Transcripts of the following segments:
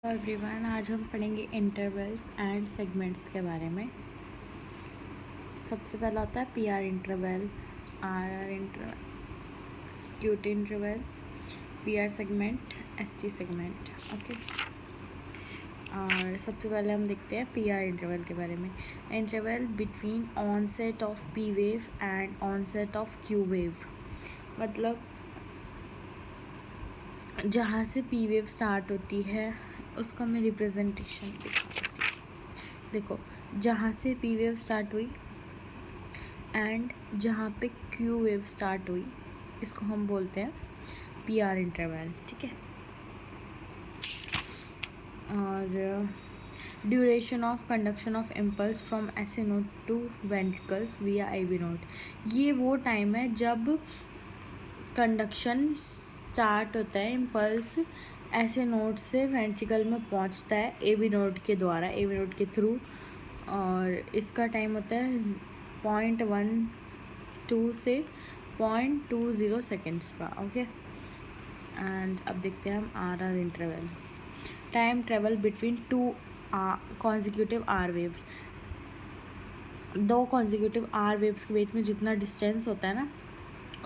Everyone, आज हम पढ़ेंगे इंटरवल्स एंड सेगमेंट्स के बारे में। सबसे पहला होता है P R interval, R R interval, Q T interval, P R segment, S T segment. Okay, और सबसे पहले हम देखते हैं पी आर इंटरवल के बारे में। Interval between onset of P wave and onset of Q wave, मतलब जहाँ से पी वेव स्टार्ट होती है उसका मैं रिप्रेजेंटेशन देखो, जहाँ से पी वेव स्टार्ट हुई एंड जहाँ पे क्यू वेव स्टार्ट हुई, इसको हम बोलते हैं पी आर इंटरवल। ठीक है, और duration of conduction of impulse from S A node to ventricles via I V node, ये वो टाइम है जब कंडक्शन स्टार्ट होता है, इम्पल्स ऐसे नोड से वेंट्रिकल में पहुंचता है ए बी नोड के द्वारा, ए बी नोड के थ्रू, और इसका टाइम होता है 0.12 से 0.20 सेकेंड्स का। ओके, एंड अब देखते हैं हम R R interval. Time travel between two consecutive R waves, दो कॉन्जिक्यूटिव आर वेव्स के बीच में जितना डिस्टेंस होता है ना,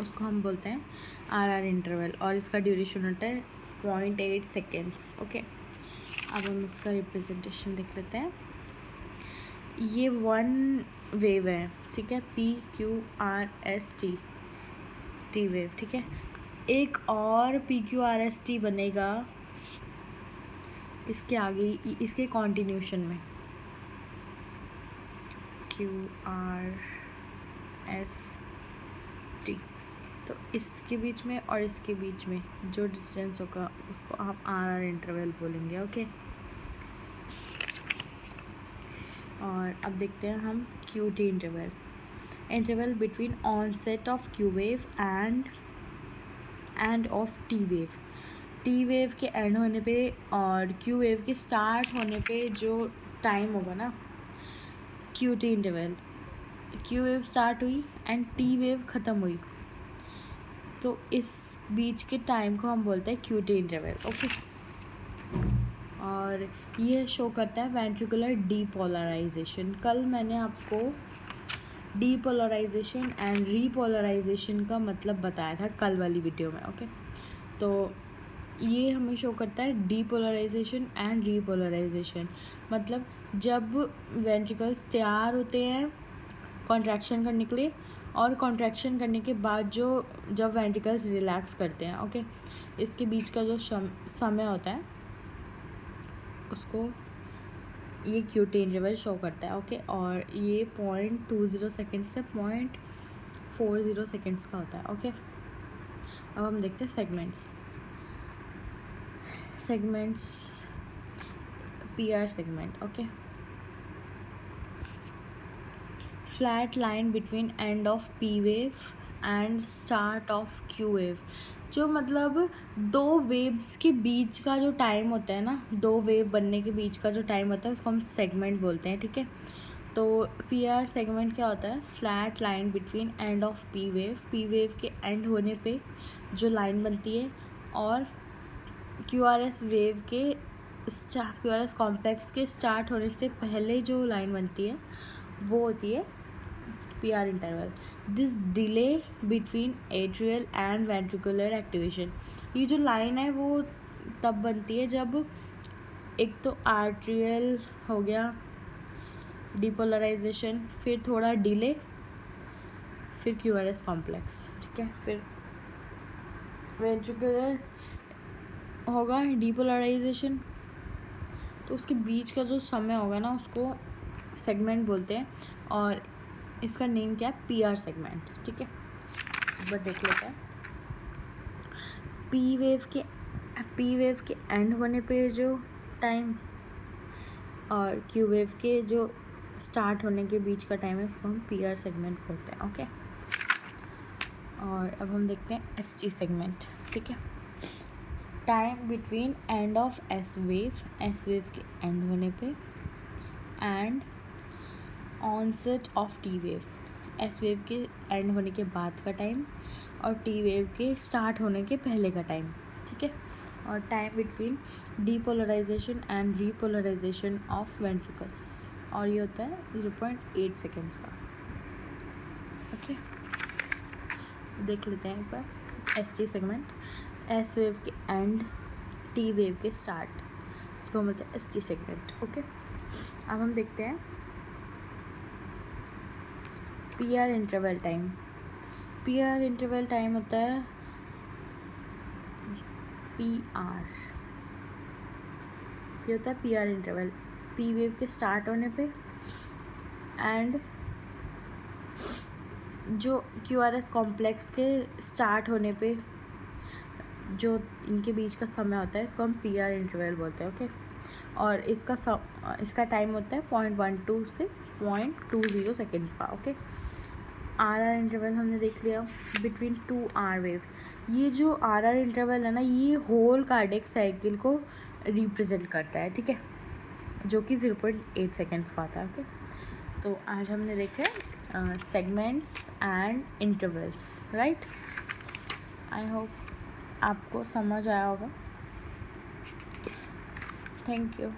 उसको हम बोलते हैं आर आर इंटरवल, और इसका ड्यूरेशन होता है 0.8 सेकेंड्स। ओके, अब हम इसका रिप्रेजेंटेशन देख लेते हैं। ये वन वेव है, ठीक है, P Q R S T, T wave. ठीक है, एक और P Q R S T बनेगा इसके आगे, इसके कॉन्टिन्यूशन में, क्यू आर एस टी। तो इसके बीच में और इसके बीच में जो डिस्टेंस होगा उसको आप आर आर इंटरवल बोलेंगे। ओके, और अब देखते हैं हम Q T interval. Interval between onset of Q wave end of T wave, T wave के एंड होने पे और क्यू वेव के स्टार्ट होने पे जो टाइम होगा ना, Q T interval, Q wave start हुई एंड टी वेव ख़त्म हुई, तो इस बीच के टाइम को हम बोलते हैं क्यू टी इंटरवल। ओके, और ये शो करता है वेंट्रिकुलर डीपोलराइजेशन। कल मैंने आपको डीपोलराइजेशन एंड रीपोलराइजेशन का मतलब बताया था कल वाली वीडियो में। ओके, तो ये हमें शो करता है डीपोलराइजेशन एंड रीपोलराइजेशन, मतलब जब वेंट्रिकल्स तैयार होते हैं कॉन्ट्रैक्शन करने के लिए, और कॉन्ट्रैक्शन करने के बाद जब वेंट्रिकल्स रिलैक्स करते हैं। ओके, इसके बीच का जो समय होता है उसको ये क्यू टी इंटरवल शो करता है। ओके, और ये 0.20 सेकेंड से 0.40 सेकेंड्स का होता है। ओके, अब हम देखते हैं segments P R segment. Okay, flat line between end of P wave and start of Q wave, जो मतलब दो वेव्स के बीच का जो टाइम होता है ना, दो वेव बनने के बीच का जो टाइम होता है उसको हम सेगमेंट बोलते हैं। ठीक है, तो पी आर सेगमेंट क्या होता है? Flat line between end of P wave के एंड होने पे जो लाइन बनती है, और क्यू आर एस वेव के क्यू आर एस कॉम्प्लेक्स के स्टार्ट होने से पहले जो लाइन बनती है वो होती है P R interval. This delay between atrial and ventricular activation, ये जो लाइन है वो तब बनती है जब एक तो आर्ट्रियल हो गया डिपोलराइजेशन, फिर थोड़ा डिले, फिर क्यू आर एस कॉम्प्लेक्स। ठीक है, फिर वेंट्रिकुलर होगा डिपोलराइजेशन, तो उसके बीच का जो समय होगा ना उसको सेगमेंट बोलते हैं, और इसका नेम क्या है? P R segment. ठीक है, एक बार देख लेते हैं। पी वेव के एंड होने पे जो टाइम और क्यू वेव के जो स्टार्ट होने के बीच का टाइम है उसको हम पी आर सेगमेंट बोलते हैं। ओके, और अब हम देखते हैं एस टी सेगमेंट। ठीक है, time between end of S wave के एंड होने पे end onset of T wave, S wave के एंड होने के बाद का टाइम और टी वेव के स्टार्ट होने के पहले का टाइम। ठीक है, और time between depolarization and repolarization of ventricles, और ये होता है 0.8 सेकेंड्स का। ओके, देख लेते हैं एक बार S T segment, S wave के एंड, टी वेव के स्टार्ट, इसको बोलते हैं एस टी सेगमेंट। ओके, अब हम देखते हैं P R interval time. P R interval time होता है पी आर, ये होता है P R interval, P wave के स्टार्ट होने पे एंड जो क्यू आर एस कॉम्प्लेक्स के स्टार्ट होने पे जो इनके बीच का समय होता है, इसको हम पी आर इंटरवल बोलते हैं। ओके, और इसका टाइम होता है 0.12 से 0.20 सेकेंड्स का। ओके, आर आर इंटरवल हमने देख लिया बिटवीन 2 आर वेव्स। ये जो आर आर इंटरवल है ना, ये होल कार्डियक साइकिल को रिप्रेजेंट करता है, ठीक है, जो कि 0.8 सेकेंड्स का आता है। ओके, तो आज हमने देखे segments and intervals, right. I hope आपको समझ आया होगा। Thank you.